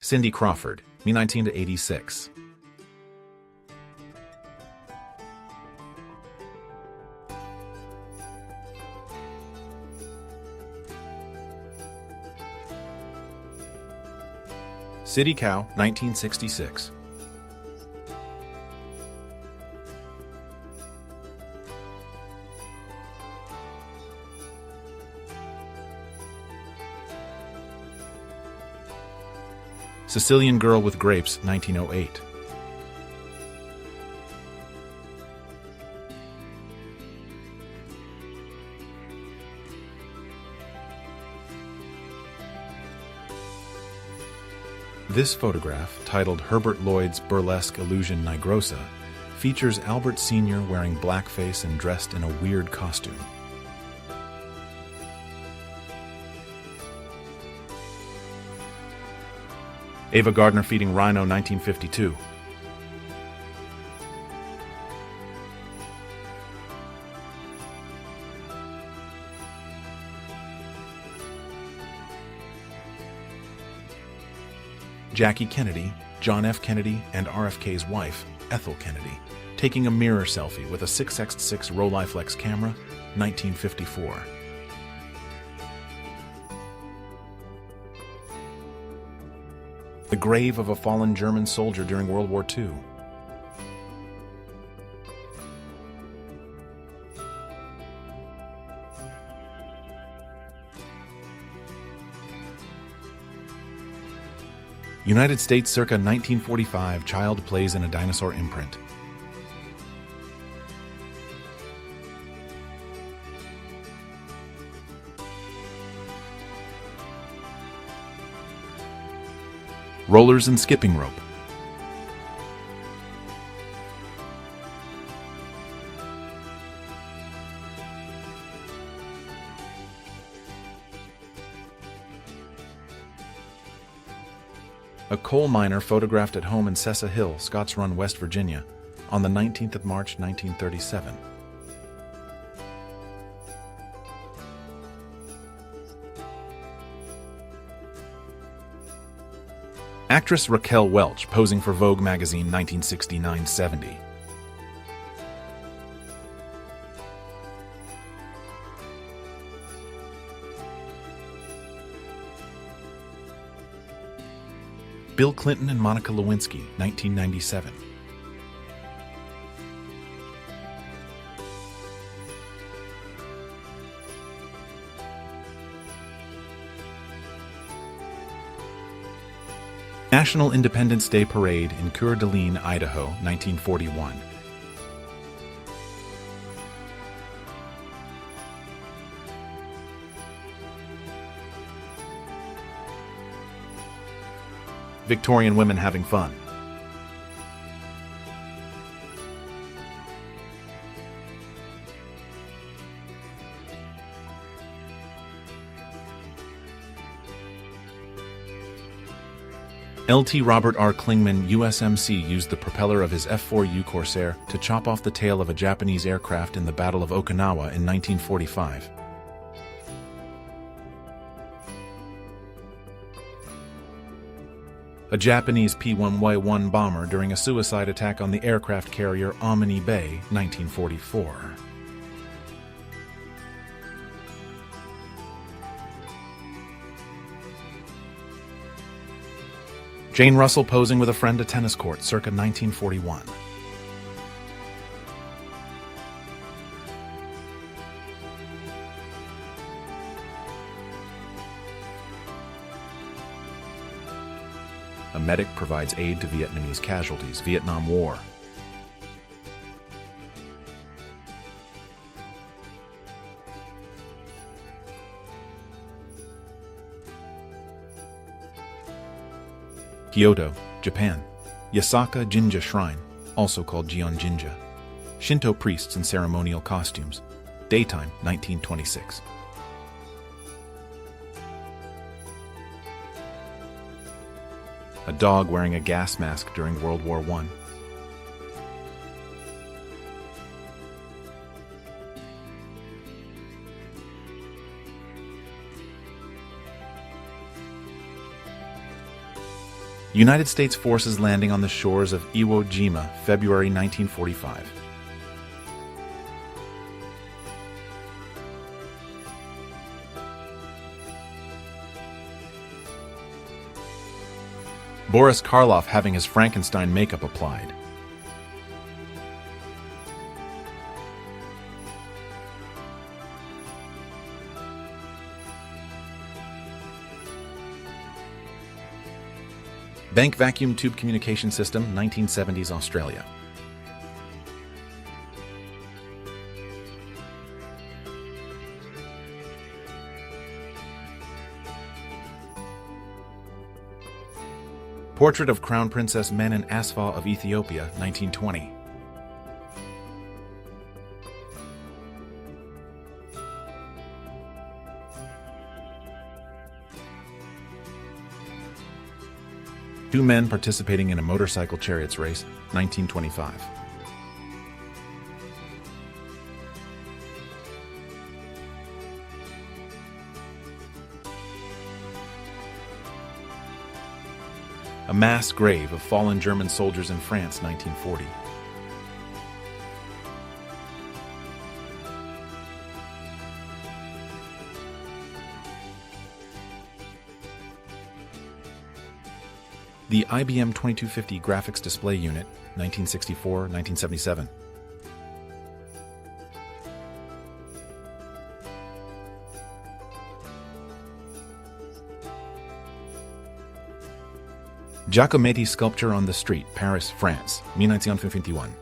Cindy Crawford, me 1986. City Cow, 1966. Sicilian Girl with Grapes, 1908. This photograph, titled Herbert Lloyd's Burlesque Illusion Nigrosa, features Albert Sr. wearing blackface and dressed in a weird costume. Ava Gardner feeding rhino, 1952. Jackie Kennedy, John F. Kennedy, and RFK's wife, Ethel Kennedy, taking a mirror selfie with a 6x6 Rolleiflex camera, 1954. The grave of a fallen German soldier during World War II. United States circa 1945, child plays in a dinosaur imprint. Rollers and skipping rope. A coal miner photographed at home in Cessa Hill, Scotts Run, West Virginia, on the 19th of March, 1937. Actress Raquel Welch posing for Vogue magazine, 1969-70. Bill Clinton and Monica Lewinsky, 1997. National Independence Day Parade in Coeur d'Alene, Idaho, 1941. Victorian women having fun. LT Robert R. Klingman, USMC, used the propeller of his F-4U Corsair to chop off the tail of a Japanese aircraft in the Battle of Okinawa in 1945. A Japanese P-1Y-1 bomber during a suicide attack on the aircraft carrier Omni Bay, 1944. Jane Russell posing with a friend at tennis court, circa 1941. A medic provides aid to Vietnamese casualties, Vietnam War. Kyoto, Japan. Yasaka Jinja Shrine, also called Gion Jinja. Shinto priests in ceremonial costumes. Daytime, 1926. A dog wearing a gas mask during World War I. United States forces landing on the shores of Iwo Jima, February 1945. Boris Karloff having his Frankenstein makeup applied. Bank vacuum tube communication system, 1970s Australia. Portrait of Crown Princess Menen Asfaw of Ethiopia, 1920. Two men participating in a motorcycle chariots race, 1925. A mass grave of fallen German soldiers in France, 1940. The IBM 2250 Graphics Display Unit, 1964-1977. Giacometti sculpture on the street, Paris, France, 1951.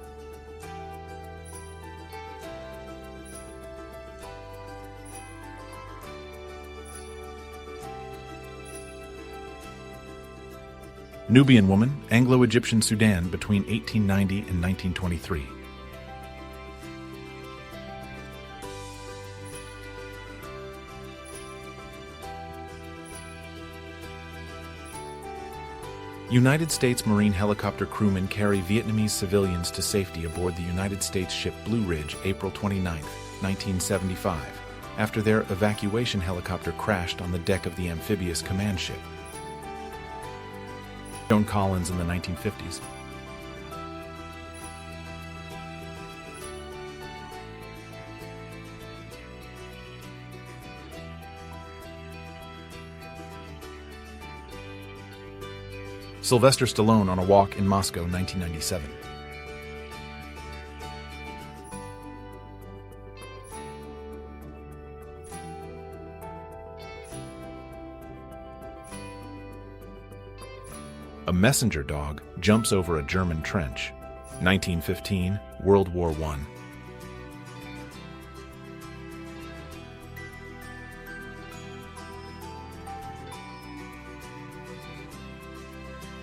Nubian woman, Anglo-Egyptian Sudan between 1890 and 1923. United States Marine helicopter crewmen carry Vietnamese civilians to safety aboard the United States ship Blue Ridge, April 29, 1975, after their evacuation helicopter crashed on the deck of the amphibious command ship. Joan Collins in the 1950s. Sylvester Stallone on a walk in Moscow, 1997. A messenger dog jumps over a German trench. 1915, World War I.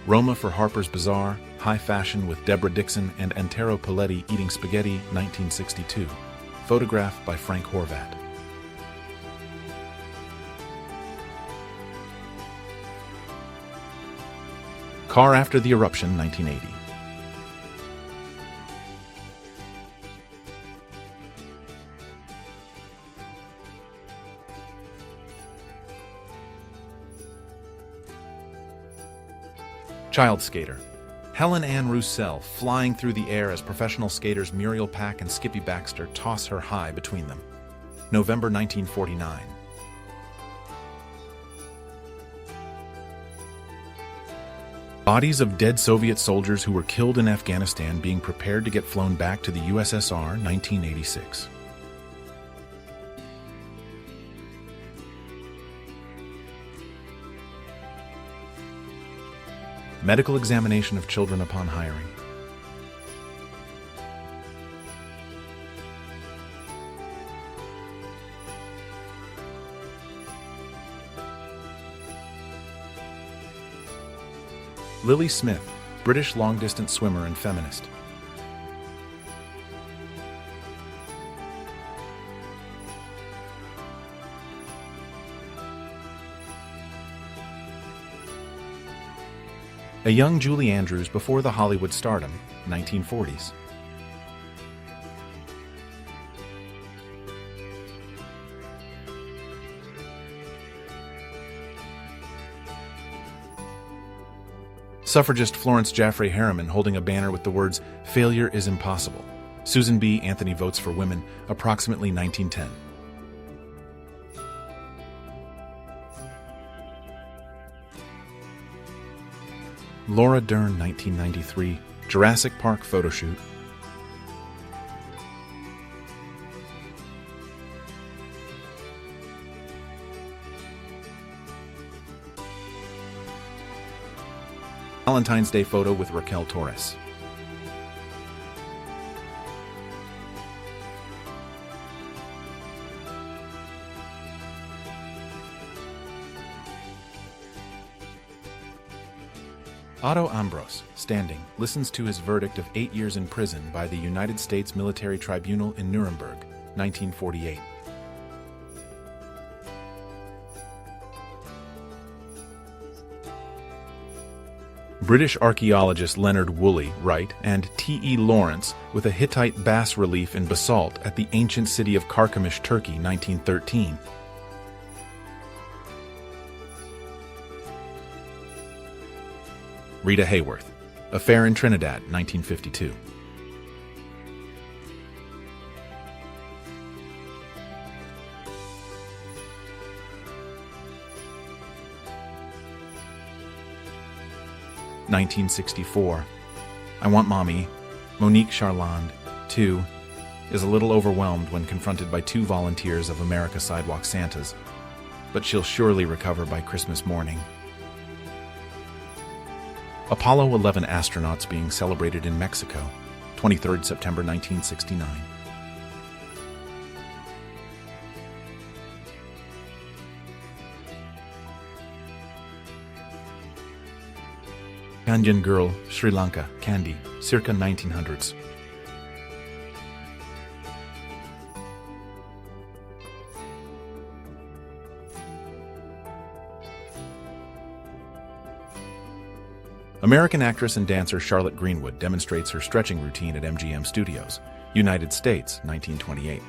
Roma for Harper's Bazaar, high fashion with Deborah Dixon and Antero Paletti eating spaghetti, 1962. Photograph by Frank Horvat. Car after the eruption, 1980. Child skater. Helen Ann Roussel flying through the air as professional skaters Muriel Pack and Skippy Baxter toss her high between them. November 1949. Bodies of dead Soviet soldiers who were killed in Afghanistan being prepared to get flown back to the USSR, 1986. Medical examination of children upon hiring. Lily Smith, British long-distance swimmer and feminist. A young Julie Andrews before the Hollywood stardom, 1940s. Suffragist Florence Jaffray Harriman holding a banner with the words, "Failure is impossible." Susan B. Anthony Votes for Women, approximately 1910. Laura Dern, 1993, Jurassic Park photoshoot. Valentine's Day photo with Raquel Torres. Otto Ambros, standing, listens to his verdict of 8 years in prison by the United States Military Tribunal in Nuremberg, 1948. British archaeologist Leonard Woolley Wright and T.E. Lawrence with a Hittite bas-relief in basalt at the ancient city of Carchemish, Turkey, 1913. Rita Hayworth, Affair in Trinidad, 1952. (1964). I Want Mommy, Monique Charland, too, is a little overwhelmed when confronted by 2 volunteers of America Sidewalk Santas, but she'll surely recover by Christmas morning. Apollo 11 astronauts being celebrated in Mexico, 23rd September 1969. Kanyan girl, Sri Lanka, Kandy, circa 1900s. American actress and dancer Charlotte Greenwood demonstrates her stretching routine at MGM Studios, United States, 1928.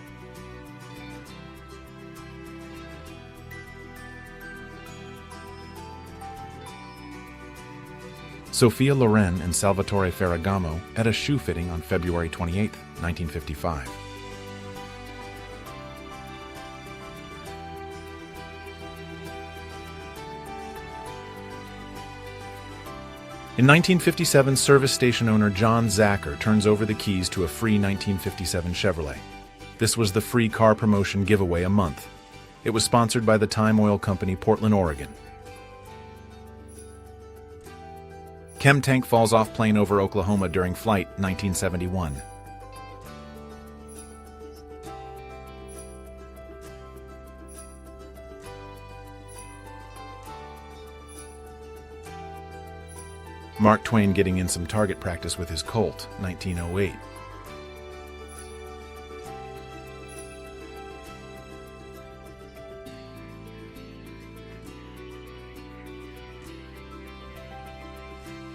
Sophia Loren and Salvatore Ferragamo at a shoe fitting on February 28, 1955. In 1957, service station owner John Zacher turns over the keys to a free 1957 Chevrolet. This was the free car promotion giveaway a month. It was sponsored by the Time Oil Company, Portland, Oregon. Chem tank falls off plane over Oklahoma during flight, 1971. Mark Twain getting in some target practice with his Colt, 1908.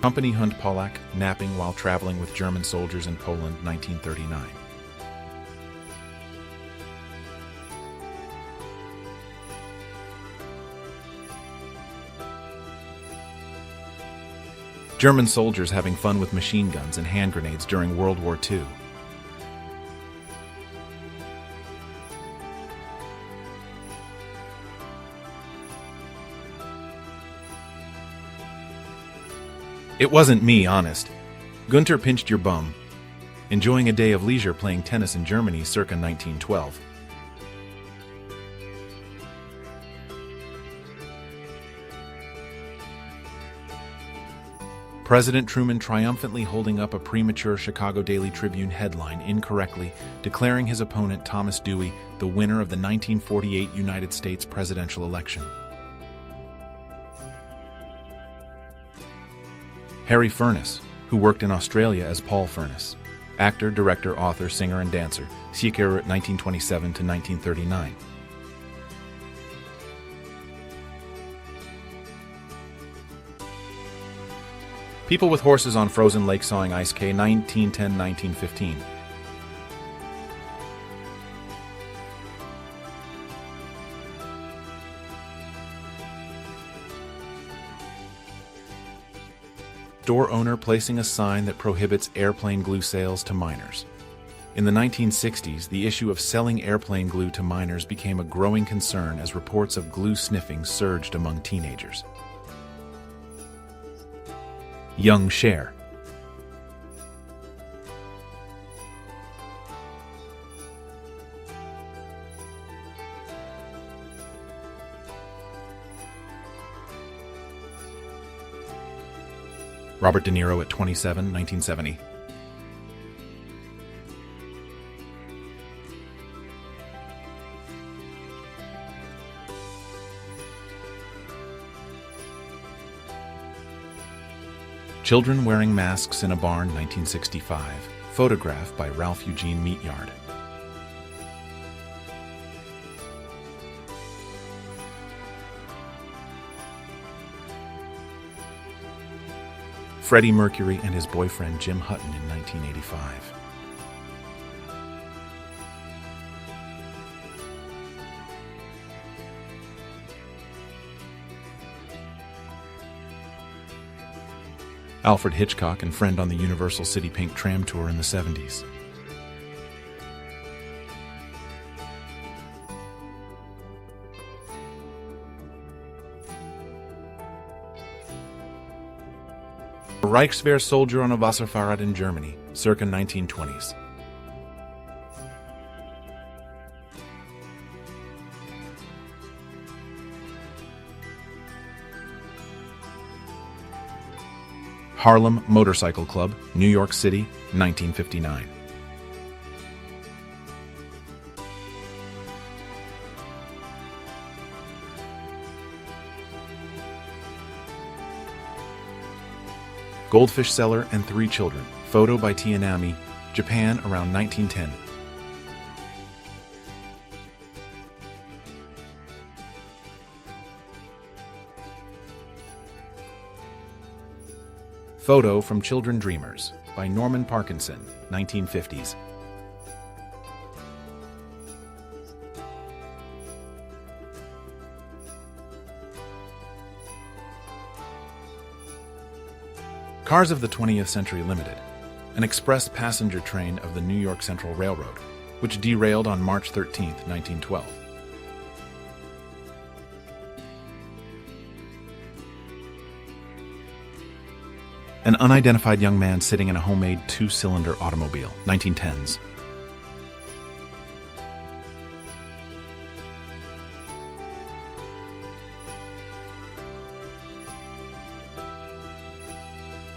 Company Hunt Pollack napping while traveling with German soldiers in Poland, 1939. German soldiers having fun with machine guns and hand grenades during World War II. It wasn't me, honest. Gunter pinched your bum. Enjoying a day of leisure playing tennis in Germany circa 1912. President Truman triumphantly holding up a premature Chicago Daily Tribune headline incorrectly, declaring his opponent Thomas Dewey the winner of the 1948 United States presidential election. Harry Furness, who worked in Australia as Paul Furness, actor, director, author, singer, and dancer, circa 1927 to 1939. People with horses on frozen lake sawing ice, K. 1910-1915. Store owner placing a sign that prohibits airplane glue sales to minors. In the 1960s, the issue of selling airplane glue to minors became a growing concern as reports of glue sniffing surged among teenagers. Young Cher. Robert De Niro at 27, 1970. Children wearing masks in a barn, 1965. Photograph by Ralph Eugene Meatyard. Freddie Mercury and his boyfriend Jim Hutton in 1985. Alfred Hitchcock and friend on the Universal City Pink Tram Tour in the 70s. A Reichswehr soldier on a Wasserfahrrad in Germany, circa 1920s. Harlem Motorcycle Club, New York City, 1959. Goldfish seller and 3 children. Photo by Tianami, Japan around 1910. Photo from Children Dreamers by Norman Parkinson, 1950s. Cars of the 20th Century Limited, an express passenger train of the New York Central Railroad, which derailed on March 13, 1912. An unidentified young man sitting in a homemade 2-cylinder automobile, 1910s.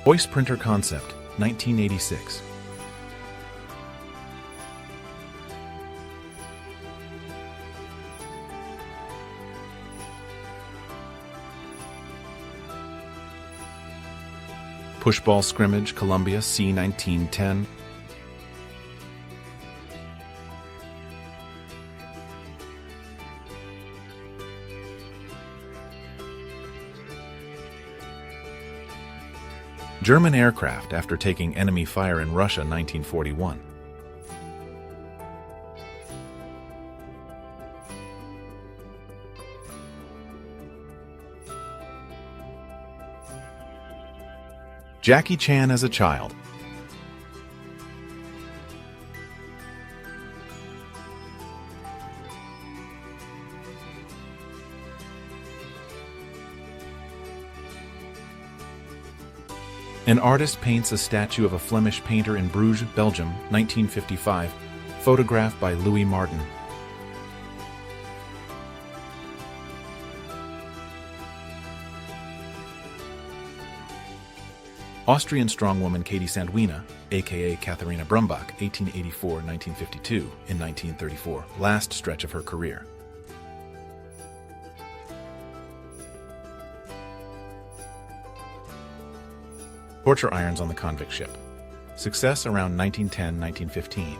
Voice printer concept, 1986. Pushball scrimmage, Columbia, C. 1910. German aircraft after taking enemy fire in Russia, 1941. Jackie Chan as a child. An artist paints a statue of a Flemish painter in Bruges, Belgium, 1955. Photograph by Louis Martin. Austrian strongwoman Katie Sandwina, aka Katharina Brumbach, 1884-1952, in 1934, last stretch of her career. Torture irons on the convict ship. Success around 1910-1915.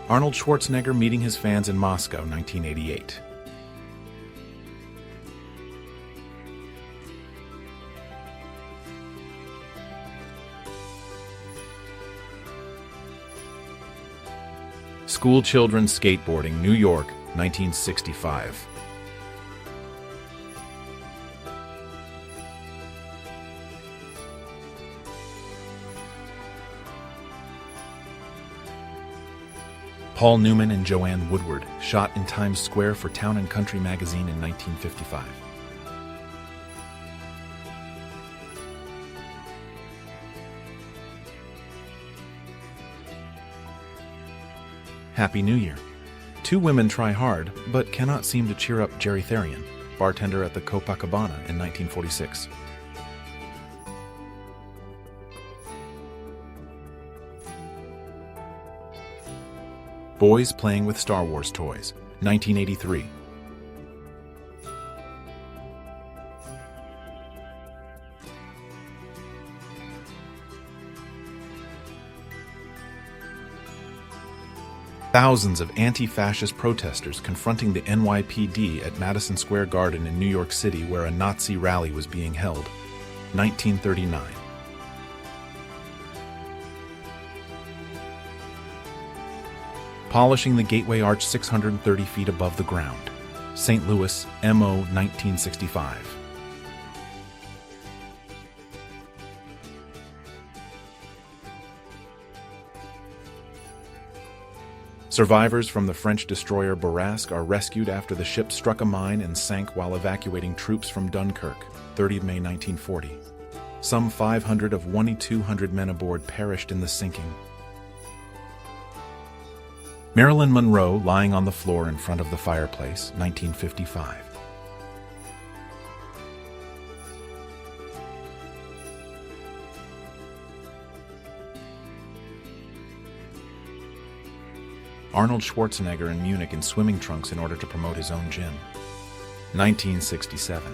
Arnold Schwarzenegger meeting his fans in Moscow, 1988. School children skateboarding, New York, 1965. Paul Newman and Joanne Woodward, shot in Times Square for Town and Country magazine in 1955. Happy New Year. Two women try hard, but cannot seem to cheer up Jerry Therian, bartender at the Copacabana in 1946. Boys playing with Star Wars toys, 1983. Thousands of anti-fascist protesters confronting the NYPD at Madison Square Garden in New York City, where a Nazi rally was being held, 1939. Polishing the Gateway Arch 630 feet above the ground, St. Louis, MO 1965. Survivors from the French destroyer Bourrasque are rescued after the ship struck a mine and sank while evacuating troops from Dunkirk, 30 May 1940. Some 500 of 2,200 men aboard perished in the sinking. Marilyn Monroe lying on the floor in front of the fireplace, 1955. Arnold Schwarzenegger in Munich in swimming trunks in order to promote his own gym, 1967.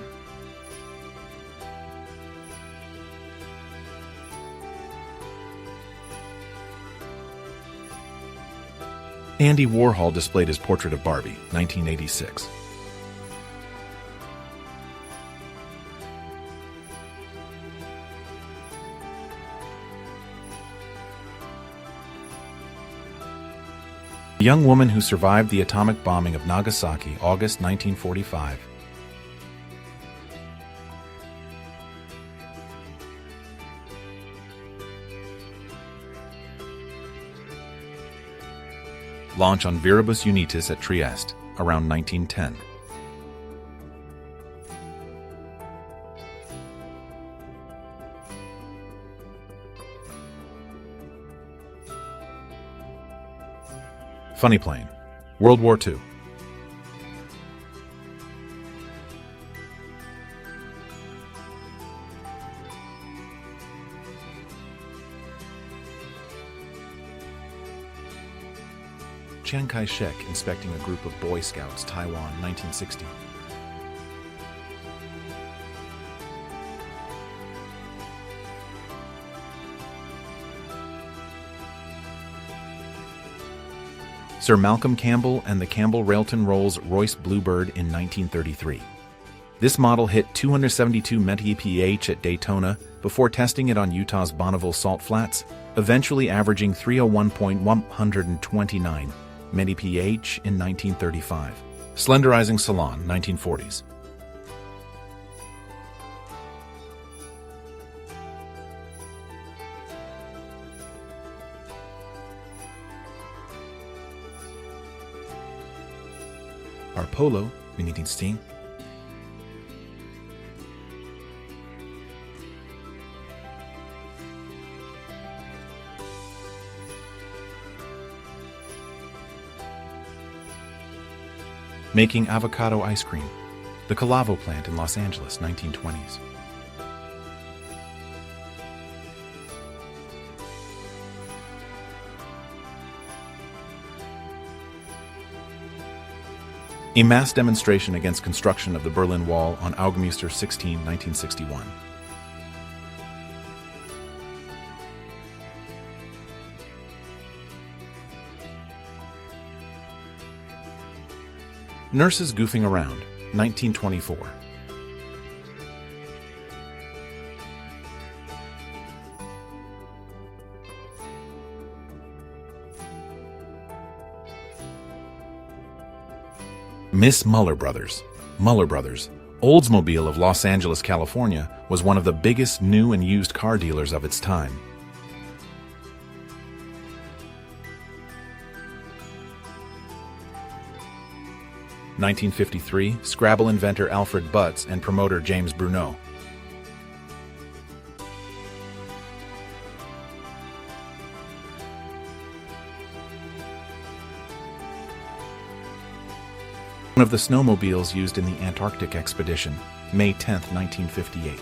Andy Warhol displayed his portrait of Barbie, 1986. A young woman who survived the atomic bombing of Nagasaki, August 1945. Launch on Viribus Unitis at Trieste, around 1910. Funny plane, World War II. Chiang Kai-shek inspecting a group of Boy Scouts, Taiwan, 1960. Sir Malcolm Campbell and the Campbell-Railton Rolls-Royce Bluebird in 1933. This model hit 272 mph at Daytona before testing it on Utah's Bonneville Salt Flats, eventually averaging 301.129 mph in 1935. Slenderizing Salon, 1940s. Our Polo, Benedictine. Making avocado ice cream. The Calavo plant in Los Angeles, 1920s. A mass demonstration against construction of the Berlin Wall on August 16, 1961. Nurses goofing around, 1924. Miss Muller Brothers. Muller Brothers, Oldsmobile of Los Angeles, California, was one of the biggest new and used car dealers of its time. (1953) Scrabble inventor Alfred Butts and promoter James Bruno. One of the snowmobiles used in the Antarctic expedition, May 10, 1958.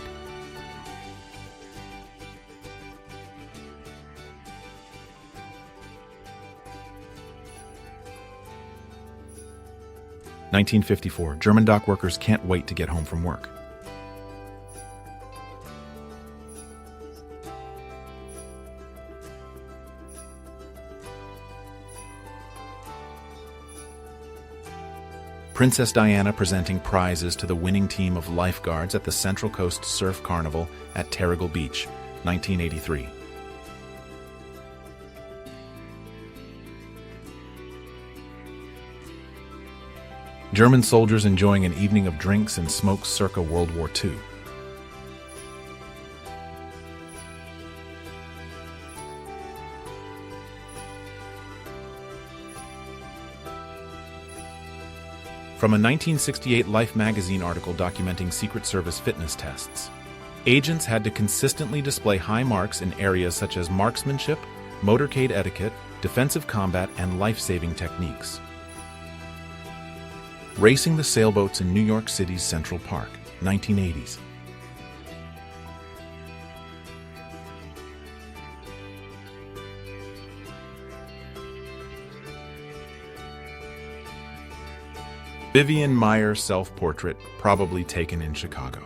(1954) German dock workers can't wait to get home from work. Princess Diana presenting prizes to the winning team of lifeguards at the Central Coast Surf Carnival at Terrigal Beach, 1983. German soldiers enjoying an evening of drinks and smokes circa World War II. From a 1968 Life magazine article documenting Secret Service fitness tests. Agents had to consistently display high marks in areas such as marksmanship, motorcade etiquette, defensive combat, and life-saving techniques. Racing the sailboats in New York City's Central Park, 1980s. Vivian Maier self-portrait, probably taken in Chicago.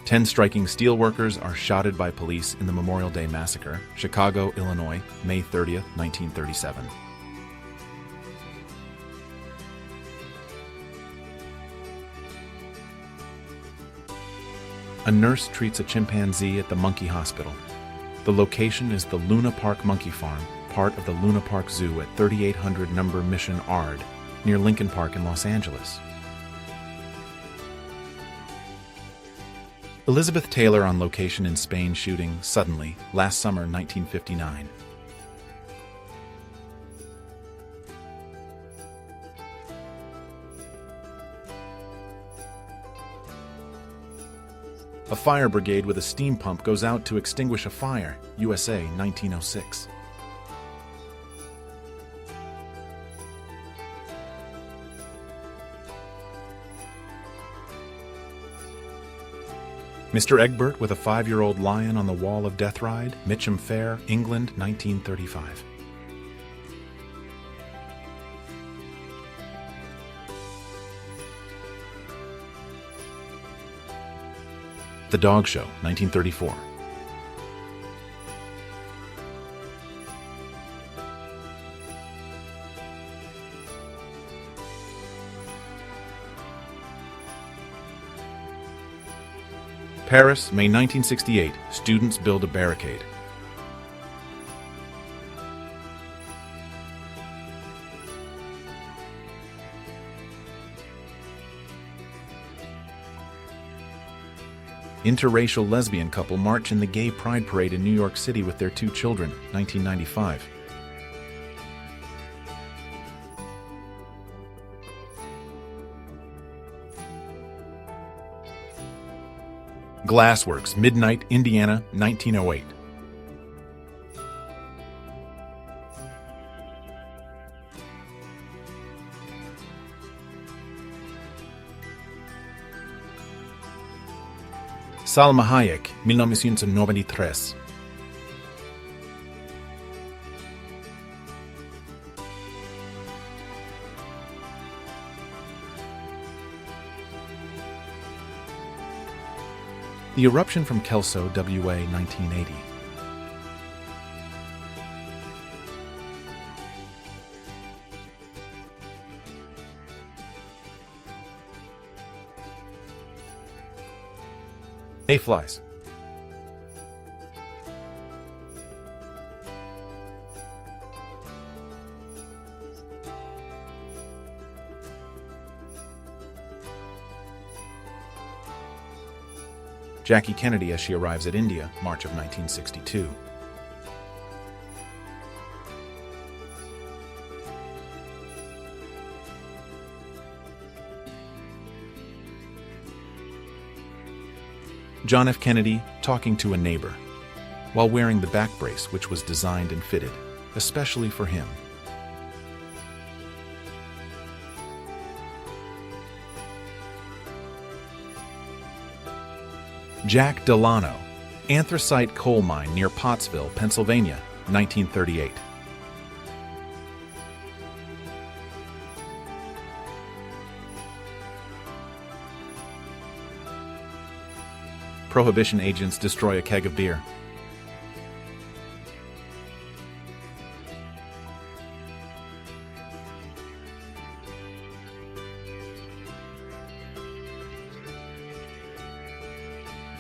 Ten striking steelworkers are shotted by police in the Memorial Day Massacre, Chicago, Illinois, May 30, 1937. A nurse treats a chimpanzee at the monkey hospital. The location is the Luna Park Monkey Farm, part of the Luna Park Zoo at 3800 number Mission Ard, near Lincoln Park in Los Angeles. Elizabeth Taylor on location in Spain shooting, suddenly, last summer 1959. A fire brigade with a steam pump goes out to extinguish a fire, USA, 1906. Mr. Egbert with a 5-year-old lion on the wall of Death Ride, Mitcham Fair, England, 1935. The Dog Show, 1934. Paris, May 1968. Students build a barricade. Interracial lesbian couple march in the Gay Pride Parade in New York City with their 2 children, 1995. Glassworks, Midnight, Indiana, 1908. Salma Hayek, 1993. The eruption from Kelso, WA, 1980. Mayflies. Jackie Kennedy as she arrives at India, March of 1962. John F. Kennedy talking to a neighbor while wearing the back brace which was designed and fitted, especially for him. Jack Delano, anthracite coal mine near Pottsville, Pennsylvania, 1938. Prohibition agents destroy a keg of beer.